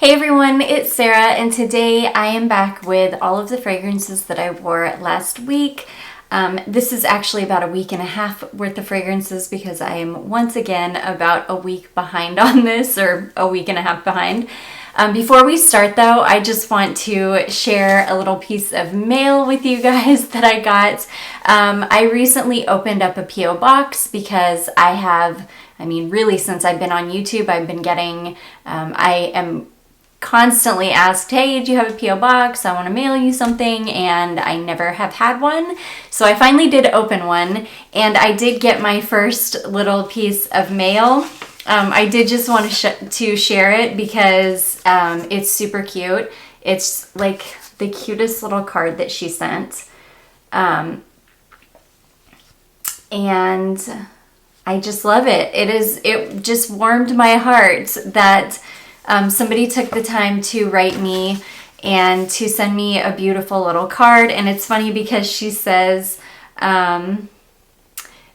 Hey everyone, it's Sarah, and today I am back with all of the fragrances that I wore last week. This is actually about a week and a half worth of fragrances because I am once again about a week behind on this, or a week and a half behind. Before we start though, I just want to share a little piece of mail with you guys that I got. I recently opened up a P.O. box because really since I've been on YouTube, I've been getting, I am constantly asked, hey, do you have a P.O. box? I want to mail you something, and I never have had one. So I finally did open one, and I did get my first little piece of mail. I did just want to share it because it's super cute. It's like the cutest little card that she sent. And I just love it. It just warmed my heart that somebody took the time to write me and to send me a beautiful little card. And it's funny because she says,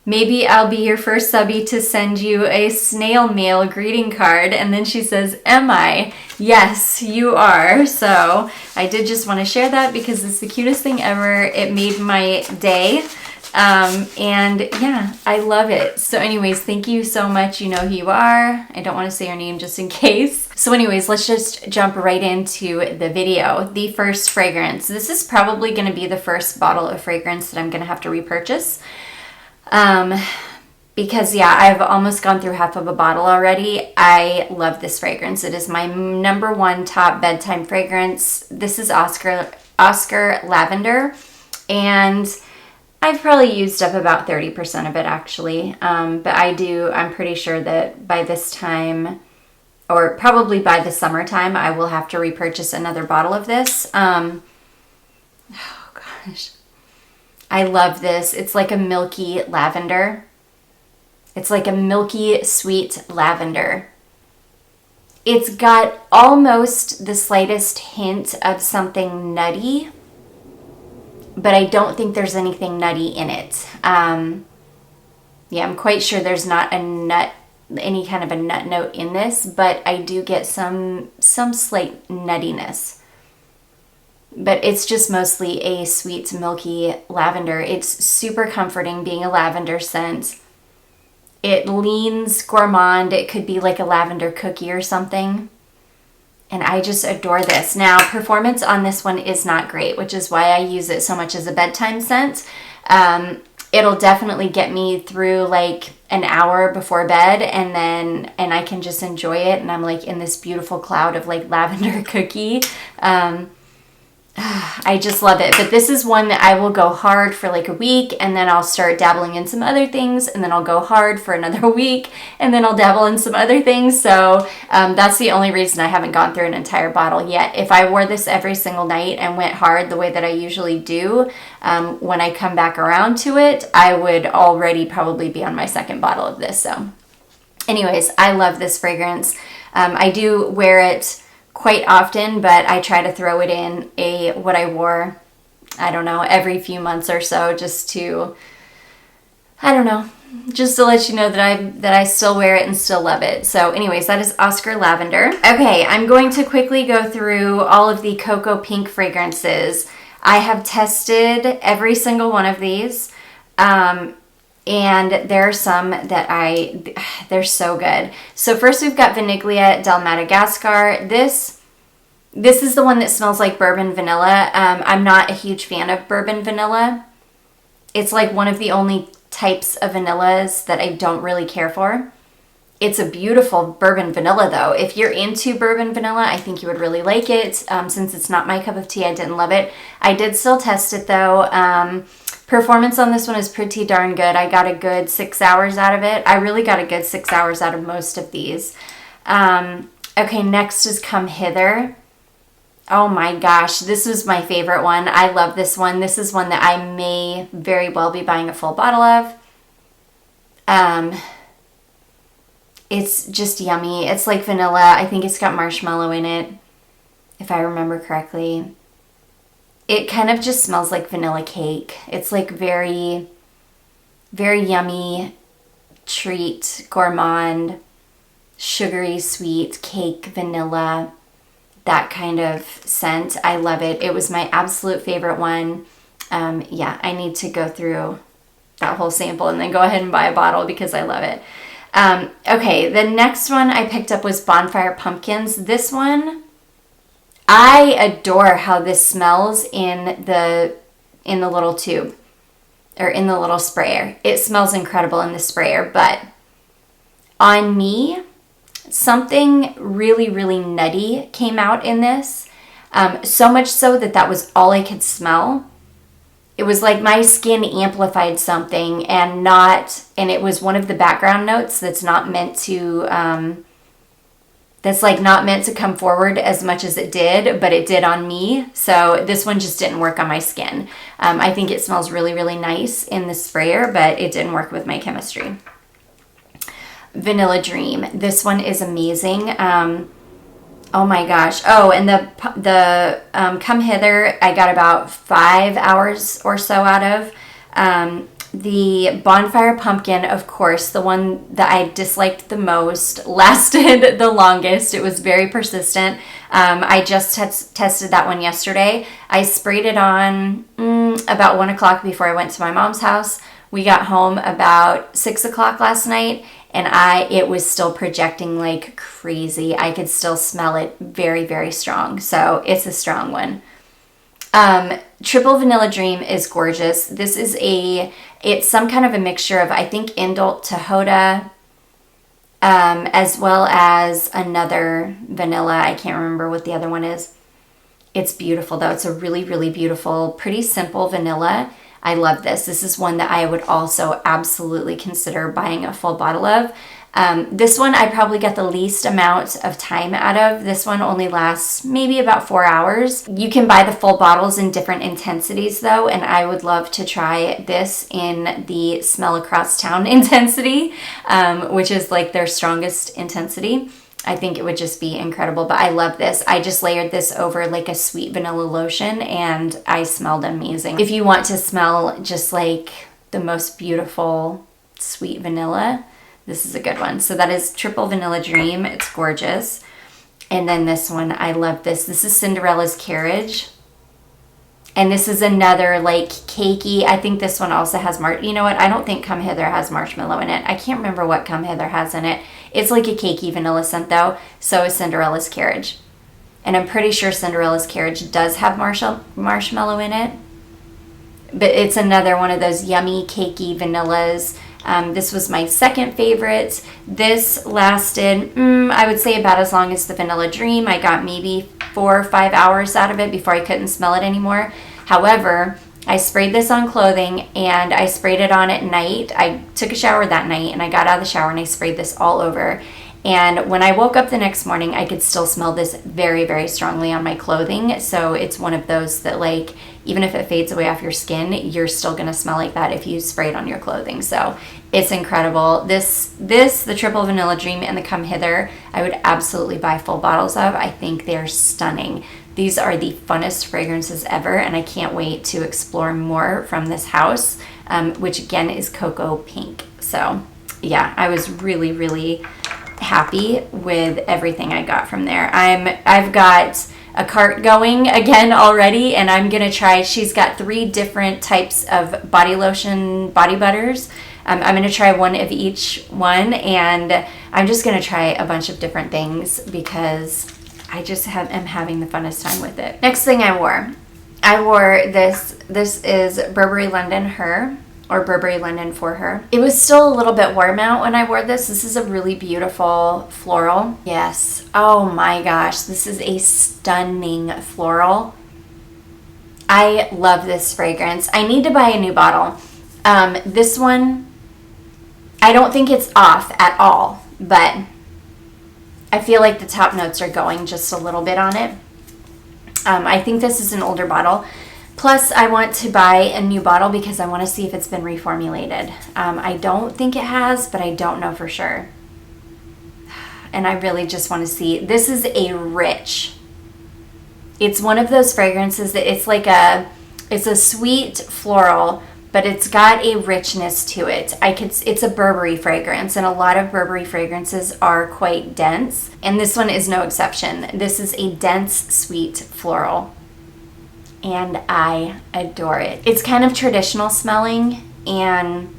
maybe I'll be your first subby to send you a snail mail greeting card. And then she says, am I? Yes, you are. So I did just want to share that because it's the cutest thing ever. It made my day. And yeah, I love it. So anyways, thank you so much. You know who you are. I don't want to say your name just in case. So anyways, let's just jump right into the video. The first fragrance. This is probably going to be the first bottle of fragrance that I'm going to have to repurchase. Because yeah, I've almost gone through half of a bottle already. I love this fragrance. It is my number one top bedtime fragrance. This is Oscar Lavender, and I've probably used up about 30% of it actually. But I'm pretty sure that by this time, or probably by the summertime, I will have to repurchase another bottle of this. Oh gosh. I love this. It's like a milky lavender. It's like a milky sweet lavender. It's got almost the slightest hint of something nutty, but I don't think there's anything nutty in it. Yeah, I'm quite sure there's not any kind of a nut note in this, but I do get some slight nuttiness. But it's just mostly a sweet, milky lavender. It's super comforting being a lavender scent. It leans gourmand. It could be like a lavender cookie or something. And I just adore this. Now, performance on this one is not great, which is why I use it so much as a bedtime scent. It'll definitely get me through like an hour before bed, and I can just enjoy it. And I'm like in this beautiful cloud of like lavender cookie. I just love it. But this is one that I will go hard for like a week, and then I'll start dabbling in some other things, and then I'll go hard for another week, and then I'll dabble in some other things. So that's the only reason I haven't gone through an entire bottle yet. If I wore this every single night and went hard the way that I usually do, when I come back around to it, I would already probably be on my second bottle of this. So anyways, I love this fragrance. I do wear it quite often, but I try to throw it in what I wore, I don't know, every few months or so, just to let you know that I still wear it and still love it. So anyways, that is Oscar Lavender. Okay, I'm going to quickly go through all of the Cocoapink fragrances. I have tested every single one of these. And there are some that they're so good. So first we've got Vaniglia del Madagascar. This is the one that smells like bourbon vanilla. I'm not a huge fan of bourbon vanilla. It's like one of the only types of vanillas that I don't really care for. It's a beautiful bourbon vanilla though. If you're into bourbon vanilla, I think you would really like it. Since it's not my cup of tea, I didn't love it. I did still test it though. Performance on this one is pretty darn good. I got a good 6 hours out of it. I really got a good 6 hours out of most of these. Okay, next is Come Hither. Oh my gosh, this was my favorite one. I love this one. This is one that I may very well be buying a full bottle of. It's just yummy. It's like vanilla. I think it's got marshmallow in it, if I remember correctly. It kind of just smells like vanilla cake. It's like very, very yummy treat, gourmand, sugary sweet cake, vanilla. that kind of scent. I love it. It was my absolute favorite one. Yeah, I need to go through that whole sample and then go ahead and buy a bottle because I love it. Okay, the next one I picked up was Bonfire Pumpkins. This one, I adore how this smells in the little tube or in the little sprayer. It smells incredible in the sprayer, but on me, something really, really nutty came out in this. So much so that was all I could smell. It was like my skin amplified something and it was one of the background notes that's not meant to, not meant to come forward as much as it did, but it did on me. So this one just didn't work on my skin. I think it smells really, really nice in the sprayer, but it didn't work with my chemistry. Vanilla Dream. This one is amazing. Oh my gosh. Oh, and the Come Hither, I got about 5 hours or so out of. The Bonfire Pumpkin, of course, the one that I disliked the most, lasted the longest. It was very persistent. I just tested that one yesterday. I sprayed it on about 1 o'clock before I went to my mom's house. We got home about 6 o'clock last night, and it was still projecting like crazy. I could still smell it very, very strong. So it's a strong one. Triple Vanilla Dream is gorgeous. This is it's some kind of a mixture of, I think, Indult, Tihota, as well as another vanilla. I can't remember what the other one is. It's beautiful though. It's a really, really beautiful, pretty simple vanilla. I love this. This is one that I would also absolutely consider buying a full bottle of. This one I probably got the least amount of time out of. This one only lasts maybe about 4 hours. You can buy the full bottles in different intensities though, and I would love to try this in the Smell Across Town intensity, which is like their strongest intensity. I think it would just be incredible, but I love this. I just layered this over like a sweet vanilla lotion and I smelled amazing. If you want to smell just like the most beautiful sweet vanilla, this is a good one. So that is Triple Vanilla Dream. It's gorgeous. And then this one, I love this. This is Cinderella's Carriage. And this is another like cakey. I think this one also has you know what? I don't think Come Hither has marshmallow in it. I can't remember what Come Hither has in it. It's like a cakey vanilla scent though. So is Cinderella's Carriage. And I'm pretty sure Cinderella's Carriage does have marshmallow in it. But it's another one of those yummy cakey vanillas. This was my second favorite. This lasted, I would say about as long as the Vanilla Dream. I got maybe 4 or 5 hours out of it before I couldn't smell it anymore. However, I sprayed this on clothing and I sprayed it on at night. I took a shower that night and I got out of the shower and I sprayed this all over. And when I woke up the next morning, I could still smell this very, very strongly on my clothing. So it's one of those that like, even if it fades away off your skin, you're still gonna smell like that if you spray it on your clothing. So it's incredible. The Triple Vanilla Dream and the Come Hither, I would absolutely buy full bottles of. I think they're stunning. These are the funnest fragrances ever, and I can't wait to explore more from this house, which again is Cocoapink. So yeah, I was really, really happy with everything I got from there. I've got a cart going again already, and I'm gonna try. She's got 3 different types of body lotion, body butters. I'm gonna try one of each one, and I'm just gonna try a bunch of different things because I just am having the funnest time with it. Next thing I wore this. This is Burberry London Her, or Burberry London for Her. It was still a little bit warm out when I wore this. This is a really beautiful floral. Yes. Oh my gosh. This is a stunning floral. I love this fragrance. I need to buy a new bottle. This one, I don't think it's off at all, but I feel like the top notes are going just a little bit on it. I think this is an older bottle. Plus, I want to buy a new bottle because I want to see if it's been reformulated. I don't think it has, but I don't know for sure. And I really just want to see. This is a rich. It's one of those fragrances that it's a sweet floral, but it's got a richness to it. It's a Burberry fragrance, and a lot of Burberry fragrances are quite dense, and this one is no exception. This is a dense, sweet floral, and I adore it. It's kind of traditional smelling, and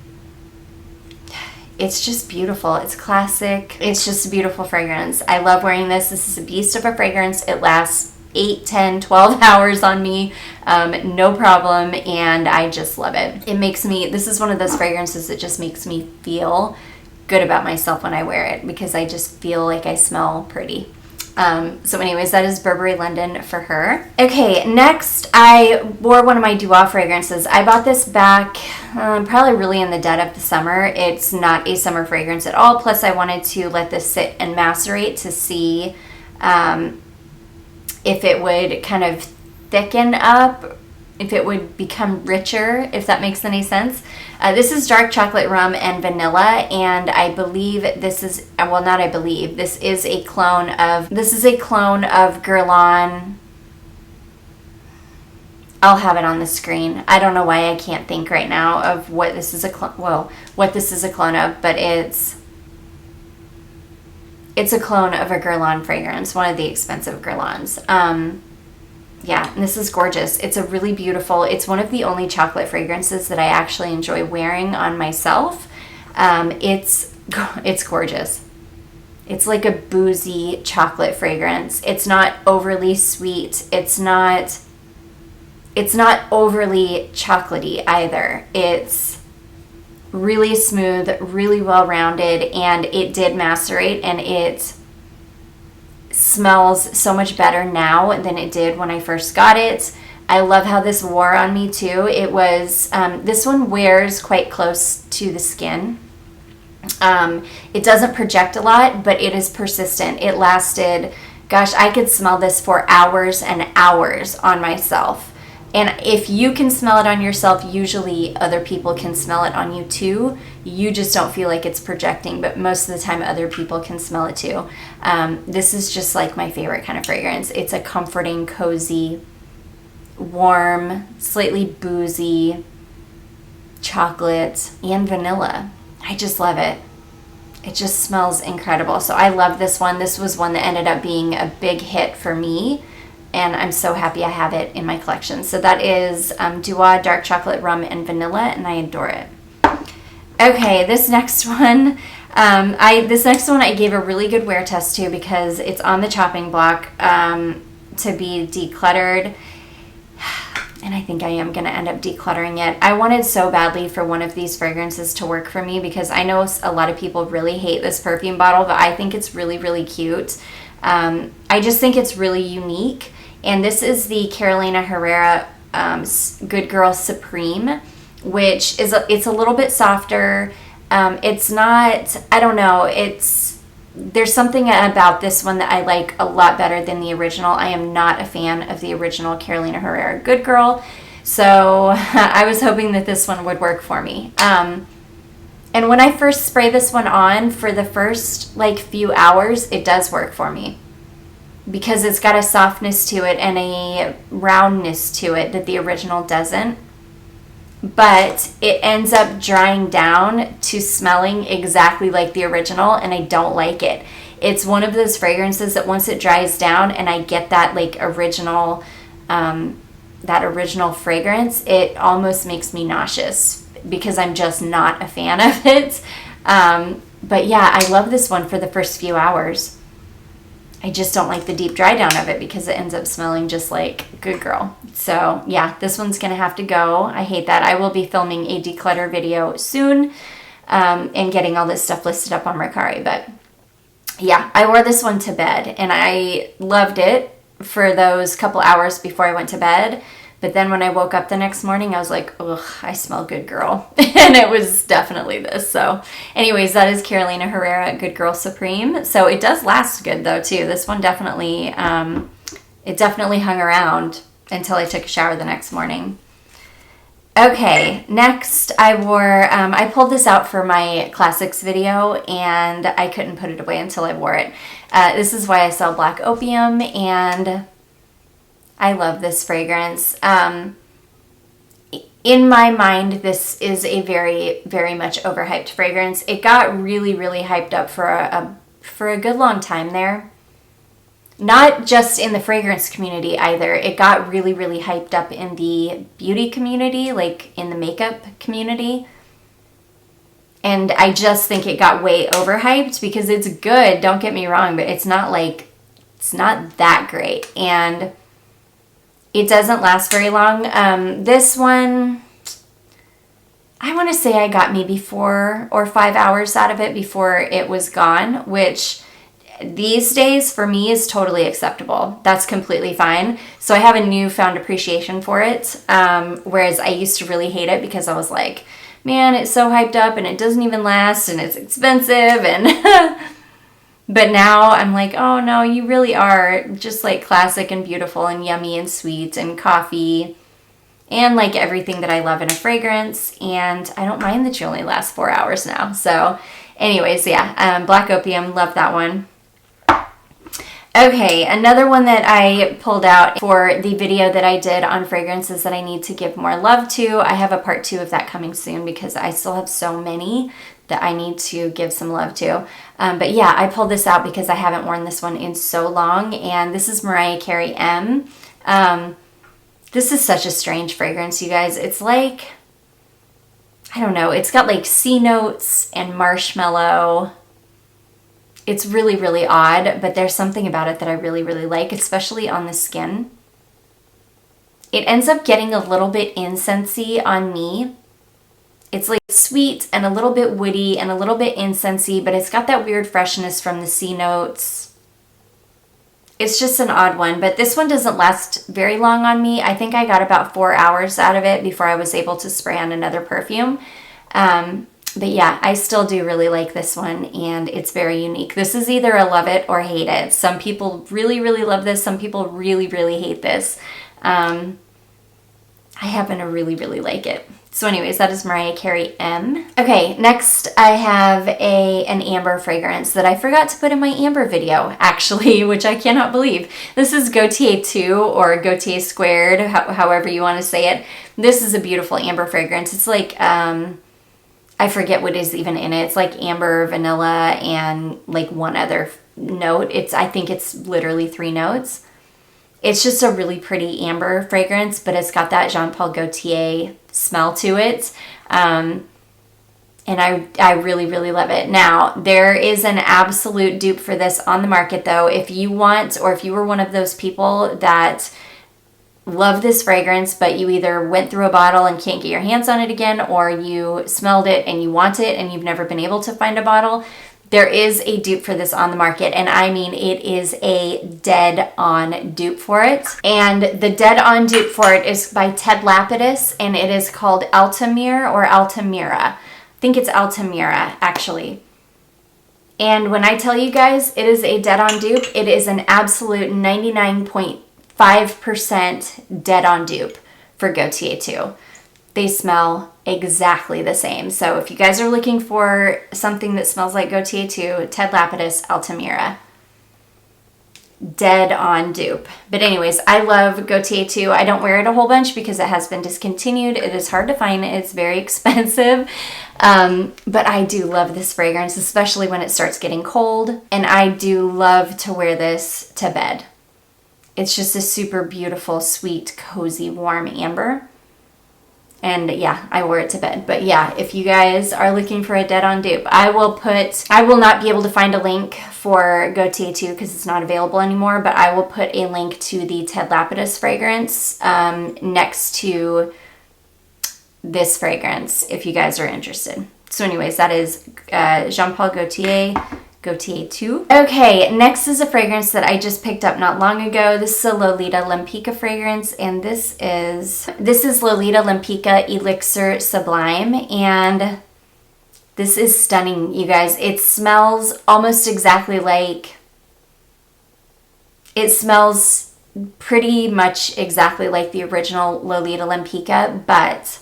it's just beautiful. It's classic. It's just a beautiful fragrance. I love wearing this. This is a beast of a fragrance. It lasts 8, 10, 12 hours on me, no problem, and I just love it. This is one of those fragrances that just makes me feel good about myself when I wear it, because I just feel like I smell pretty. So anyways, that is Burberry London for her. Okay, next I wore one of my Duo fragrances. I bought this back probably really in the dead of the summer. It's not a summer fragrance at all, plus I wanted to let this sit and macerate to see if it would kind of thicken up, if it would become richer, if that makes any sense. This is dark chocolate rum and vanilla, and I believe this is, well, not I believe, this is a clone of Guerlain. I'll have it on the screen. I don't know why I can't think right now of what this is a clone of, but it's a clone of a Guerlain fragrance, one of the expensive Guerlains. Yeah, and this is gorgeous. It's a really beautiful, it's one of the only chocolate fragrances that I actually enjoy wearing on myself. It's gorgeous. It's like a boozy chocolate fragrance. It's not overly sweet. It's not overly chocolatey either. It's really smooth, really well-rounded, and it did macerate, and it smells so much better now than it did when I first got it. I love how this wore on me too. It was, this one wears quite close to the skin. It doesn't project a lot, but it is persistent. It lasted, gosh, I could smell this for hours and hours on myself. And if you can smell it on yourself, usually other people can smell it on you too. You just don't feel like it's projecting, but most of the time other people can smell it too. This is just like my favorite kind of fragrance. It's a comforting, cozy, warm, slightly boozy chocolate and vanilla. I just love it. It just smells incredible. So I love this one. This was one that ended up being a big hit for me, and I'm so happy I have it in my collection. So that is Duo Dark Chocolate Rum and Vanilla, and I adore it. Okay, this next one I gave a really good wear test to because it's on the chopping block to be decluttered, and I think I am going to end up decluttering it. I wanted so badly for one of these fragrances to work for me because I know a lot of people really hate this perfume bottle, but I think it's really, really cute. I just think it's really unique. And this is the Carolina Herrera Good Girl Supreme, which is it's a little bit softer. It's not, I don't know, there's something about this one that I like a lot better than the original. I am not a fan of the original Carolina Herrera Good Girl, so I was hoping that this one would work for me. And when I first spray this one on, for the first few hours, it does work for me because it's got a softness to it and a roundness to it that the original doesn't. But it ends up drying down to smelling exactly like the original, and I don't like it. It's one of those fragrances that once it dries down and I get that original fragrance, it almost makes me nauseous because I'm just not a fan of it. But yeah, I love this one for the first few hours. I just don't like the deep dry down of it because it ends up smelling just like Good Girl. So yeah, this one's gonna have to go. I hate that. I will be filming a declutter video soon and getting all this stuff listed up on Mercari. But yeah, I wore this one to bed and I loved it for those couple hours before I went to bed. But then when I woke up the next morning, I was like, ugh, I smell Good Girl. And it was definitely this. So anyways, that is Carolina Herrera Good Girl Supreme. So it does last good though too. This one definitely, it definitely hung around until I took a shower the next morning. Okay, next I wore, I pulled this out for my classics video and I couldn't put it away until I wore it. This is why I sell Black Opium, and I love this fragrance. in my mind, this is a very, very much overhyped fragrance. It got really, really hyped up for a good long time there. Not just in the fragrance community either. It got really, really hyped up in the beauty community, like in the makeup community. And I just think it got way overhyped because it's good, don't get me wrong, but it's not that great. And it doesn't last very long. This one, I want to say I got maybe 4 or 5 hours out of it before it was gone, which these days for me is totally acceptable. That's completely fine. So I have a newfound appreciation for it, whereas I used to really hate it because I was like, man, it's so hyped up and it doesn't even last and it's expensive. And but now I'm like, oh no, you really are just like classic and beautiful and yummy and sweet and coffee and like everything that I love in a fragrance. And I don't mind that you only last 4 hours now. So anyways, yeah, Black Opium, love that one. Okay, another one that I pulled out for the video that I did on fragrances that I need to give more love to. I have a part 2 of that coming soon because I still have so many that I need to give some love to. But yeah, I pulled this out because I haven't worn this one in so long, and this is Mariah Carey M. This is such a strange fragrance, you guys. It's like, I don't know, it's got like sea notes and marshmallow. It's really, really odd, but there's something about it that I really, really like, especially on the skin. It ends up getting a little bit incensey on me. It's like sweet and a little bit woody and a little bit incensey, but it's got that weird freshness from the sea notes. It's just an odd one, but this one doesn't last very long on me. I think I got about 4 hours out of it before I was able to spray on another perfume. But yeah, I still do really like this one, and it's very unique. This is either a love it or hate it. Some people really, really love this. Some people really, really hate this. I happen to really, really like it. So anyways, that is Mariah Carey M. Okay, next I have an amber fragrance that I forgot to put in my amber video, actually, which I cannot believe. This is Gaultier 2 or Gaultier Squared, however you want to say it. This is a beautiful amber fragrance. It's like, I forget what is even in it. It's like amber, vanilla, and like one other note. I think it's literally 3 notes. It's just a really pretty amber fragrance, but it's got that Jean Paul Gaultier smell to it. And I really, really love it. Now, there is an absolute dupe for this on the market though. If you want, or if you were one of those people that love this fragrance, but you either went through a bottle and can't get your hands on it again, or you smelled it and you want it and you've never been able to find a bottle, there is a dupe for this on the market, and I mean it is a dead-on dupe for it. And the dead-on dupe for it is by Ted Lapidus, and it is called Altamira or Altamira. I think it's Altamira, actually. And when I tell you guys it is a dead-on dupe, it is an absolute 99.5% dead-on dupe for Gaultier 2. They smell exactly the same. So if you guys are looking for something that smells like Gaultier 2, Ted Lapidus, Altamira. Dead on dupe. But anyways, I love Gaultier 2. I don't wear it a whole bunch because it has been discontinued. It is hard to find. It's very expensive. But I do love this fragrance, especially when it starts getting cold. And I do love to wear this to bed. It's just a super beautiful, sweet, cozy, warm amber. And yeah, I wore it to bed. But yeah, if you guys are looking for a dead-on dupe, I will not be able to find a link for Gaultier 2 because it's not available anymore, but I will put a link to the Ted Lapidus fragrance next to this fragrance if you guys are interested. So anyways, that is Jean Paul Gaultier 2. Okay, next is a fragrance that I just picked up not long ago. This is a Lolita Lempicka fragrance, and this is Lolita Lempicka Elixir Sublime, and this is stunning, you guys. It smells almost exactly like, it smells pretty much exactly like the original Lolita Lempicka, but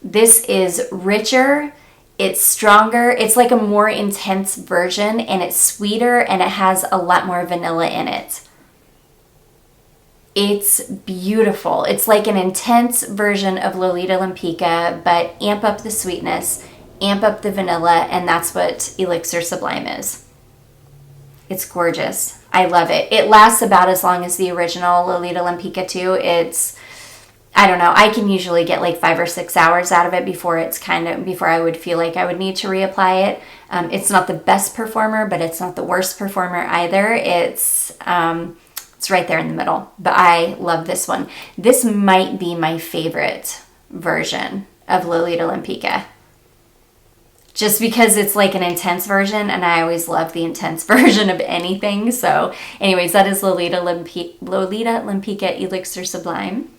this is richer. It's stronger. It's like a more intense version, and it's sweeter, and it has a lot more vanilla in it. It's beautiful. It's like an intense version of Lolita Lampica, but amp up the sweetness, amp up the vanilla, and that's what Elixir Sublime is. It's gorgeous. I love it. It lasts about as long as the original Lolita Lampica too. It's, I don't know, I can usually get like 5 or 6 hours out of it before I would feel like I would need to reapply it. It's not the best performer, but it's not the worst performer either. It's right there in the middle, but I love this one. This might be my favorite version of Lolita Lampica, just because it's like an intense version, and I always love the intense version of anything. So anyways, that is Lolita Lampica Elixir Sublime.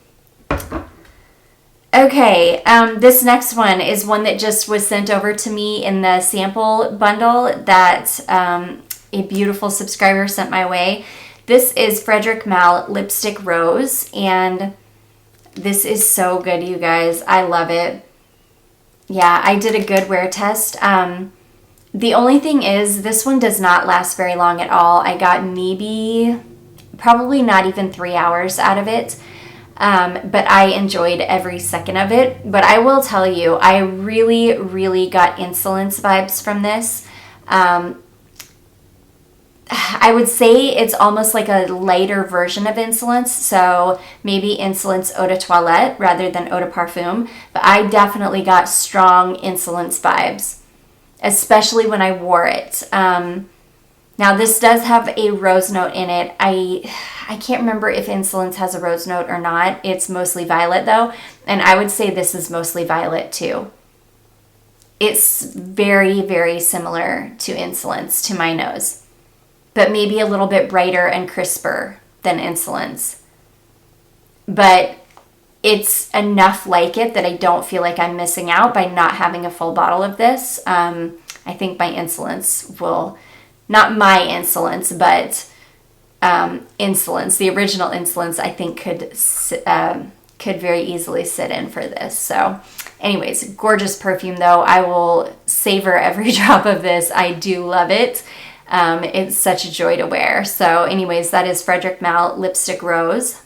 Okay, this next one is one that just was sent over to me in the sample bundle that a beautiful subscriber sent my way. This is Frederic Malle Lipstick Rose, and this is so good, you guys. I love it. Yeah, I did a good wear test. The only thing is, this one does not last very long at all. I got probably not even 3 hours out of it. But I enjoyed every second of it. But I will tell you, I really, really got Insolence vibes from this. I would say it's almost like a lighter version of Insolence, so maybe Insolence Eau de Toilette rather than Eau de Parfum, but I definitely got strong Insolence vibes, especially when I wore it. Now this does have a rose note in it. I can't remember if Insolence has a rose note or not. It's mostly violet though, and I would say this is mostly violet too. It's very, very similar to Insolence to my nose, but maybe a little bit brighter and crisper than Insolence. But it's enough like it that I don't feel like I'm missing out by not having a full bottle of this. I think my Insolence will, not my Insolence, but Insolence, the original Insolence, I think could very easily sit in for this. So anyways, gorgeous perfume though. I will savor every drop of this. I do love it. It's such a joy to wear. So anyways, that is Frederic Malle Lipstick Rose.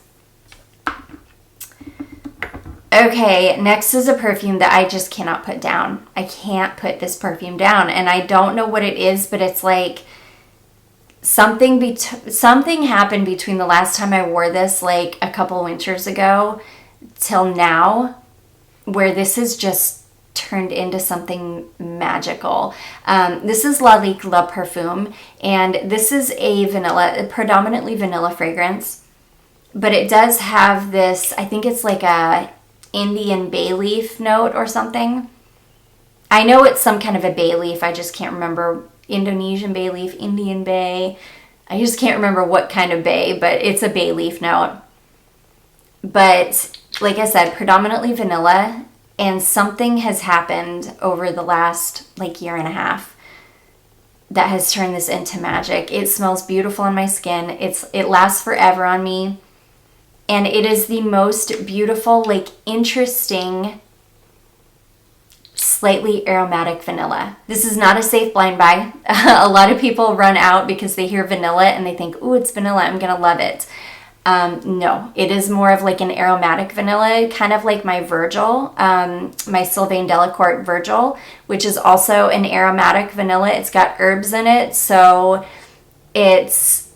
Okay, next is a perfume that I just cannot put down. I can't put this perfume down, and I don't know what it is, but it's like something happened between the last time I wore this, like a couple winters ago, till now, where this is just turned into something magical. This is Lalique Le Parfum, and this is a predominantly vanilla fragrance, but it does have this, I think it's like a Indian bay leaf note or something. I know it's some kind of a bay leaf, I just can't remember. Indonesian bay leaf, Indian bay, I just can't remember what kind of bay, but it's a bay leaf note. But like I said, predominantly vanilla, and something has happened over the last like year and a half that has turned this into magic. It smells beautiful on my skin. It lasts forever on me. And it is the most beautiful, like interesting, slightly aromatic vanilla. This is not a safe blind buy. A lot of people run out because they hear vanilla and they think, ooh, it's vanilla, I'm gonna love it. No, it is more of like an aromatic vanilla, kind of like my Virgil, my Sylvain Delacourt Virgil, which is also an aromatic vanilla. It's got herbs in it, so it's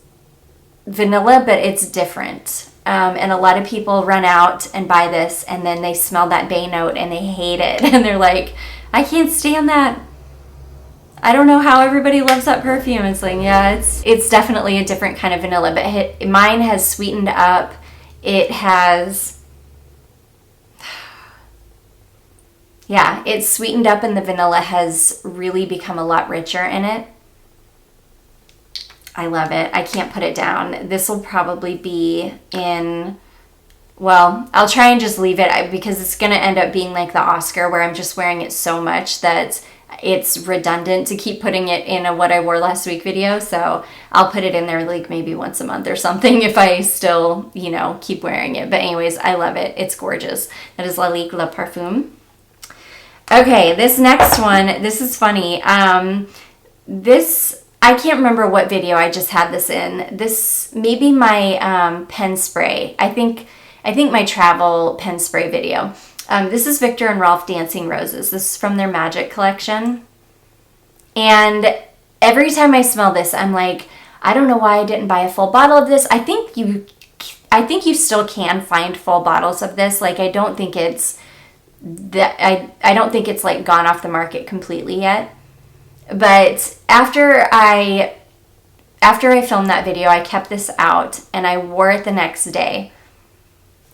vanilla, but it's different. And a lot of people run out and buy this, and then they smell that bay note and they hate it. And they're like, I can't stand that. I don't know how everybody loves that perfume. It's like, yeah, it's definitely a different kind of vanilla, but mine has sweetened up. It has, yeah, it's sweetened up, and the vanilla has really become a lot richer in it. I love it. I can't put it down. This will probably be in, well, I'll try and just leave it because it's going to end up being like the Oscar, where I'm just wearing it so much that it's redundant to keep putting it in a what I wore last week video. So I'll put it in there like maybe once a month or something if I still, you know, keep wearing it. But anyways, I love it. It's gorgeous. That is Lalique Le Parfum. Okay, this next one, this is funny. I I can't remember what video I just had this in. This, maybe my pen spray. I think my travel pen spray video. This is Viktor and Rolf Dancing Roses. This is from their Magic collection. And every time I smell this, I'm like, I don't know why I didn't buy a full bottle of this. I think you still can find full bottles of this. Like, I don't think it's I don't think it's like gone off the market completely yet. But after I filmed that video, I kept this out and I wore it the next day.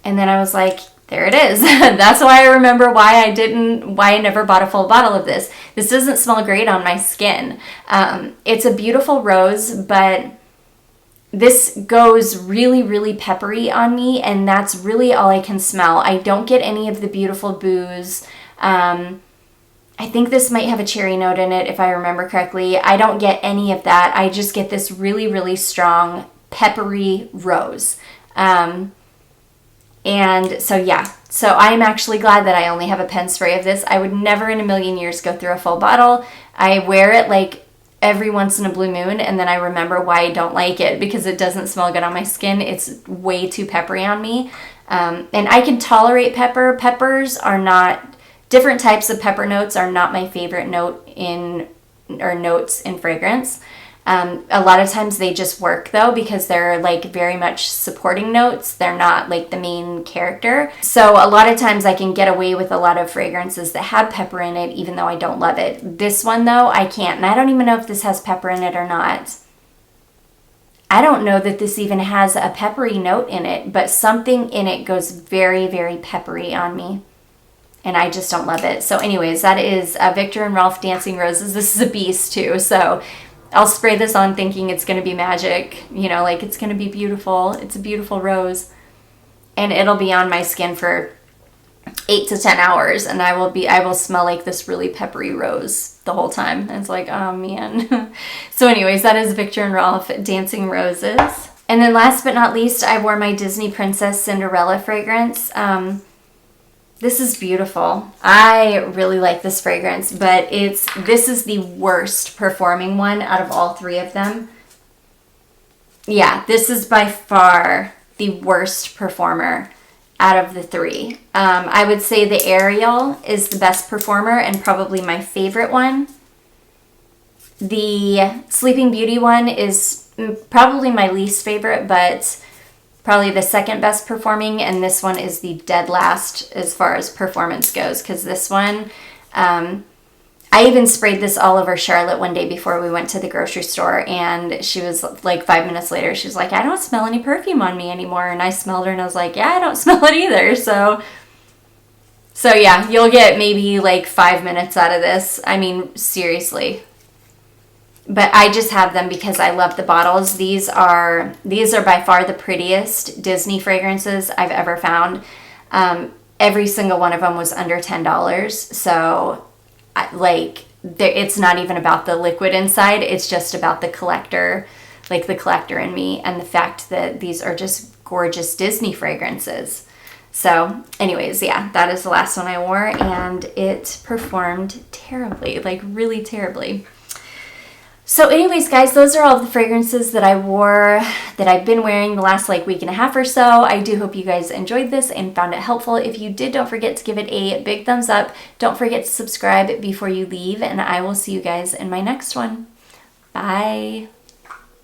And then I was like, there it is. That's why I remember why I never bought a full bottle of this. This doesn't smell great on my skin. It's a beautiful rose, but this goes really, really peppery on me, and that's really all I can smell. I don't get any of the beautiful booze. I think this might have a cherry note in it, if I remember correctly. I don't get any of that. I just get this really, really strong, peppery rose. And so, yeah. So I'm actually glad that I only have a pen spray of this. I would never in a million years go through a full bottle. I wear it like every once in a blue moon, and then I remember why I don't like it, because it doesn't smell good on my skin. It's way too peppery on me. And I can tolerate pepper. Peppers are not... Different types of pepper notes are not my favorite notes in fragrance. A lot of times they just work though, because they're like very much supporting notes. They're not like the main character. So a lot of times I can get away with a lot of fragrances that have pepper in it, even though I don't love it. This one though, I can't. And I don't even know if this has pepper in it or not. I don't know that this even has a peppery note in it, but something in it goes very, very peppery on me. And I just don't love it. So anyways, that is Viktor and Rolf Dancing Roses. This is a beast too. So I'll spray this on thinking it's going to be magic. You know, like it's going to be beautiful. It's a beautiful rose. And it'll be on my skin for 8 to 10 hours. And I will smell like this really peppery rose the whole time. And it's like, oh man. So anyways, that is Viktor and Rolf Dancing Roses. And then last but not least, I wore my Disney Princess Cinderella fragrance. This is beautiful. I really like this fragrance, but this is the worst performing one out of all three of them. Yeah, this is by far the worst performer out of the three. I would say the Ariel is the best performer and probably my favorite one. The Sleeping Beauty one is probably my least favorite, but probably the second best performing, and this one is the dead last as far as performance goes, because this one, I even sprayed this all over Charlotte one day before we went to the grocery store, and she was like 5 minutes later, she was like, I don't smell any perfume on me anymore, and I smelled her and I was like, yeah, I don't smell it either. So yeah, you'll get maybe like 5 minutes out of this. I mean, seriously. But I just have them because I love the bottles. These are by far the prettiest Disney fragrances I've ever found. Every single one of them was under $10. So, it's not even about the liquid inside. It's just about the collector, like the collector in me, and the fact that these are just gorgeous Disney fragrances. So, anyways, yeah, that is the last one I wore, and it performed terribly, like really terribly. So anyways, guys, those are all the fragrances that I wore, that I've been wearing the last like week and a half or so. I do hope you guys enjoyed this and found it helpful. If you did, don't forget to give it a big thumbs up. Don't forget to subscribe before you leave, and I will see you guys in my next one. Bye.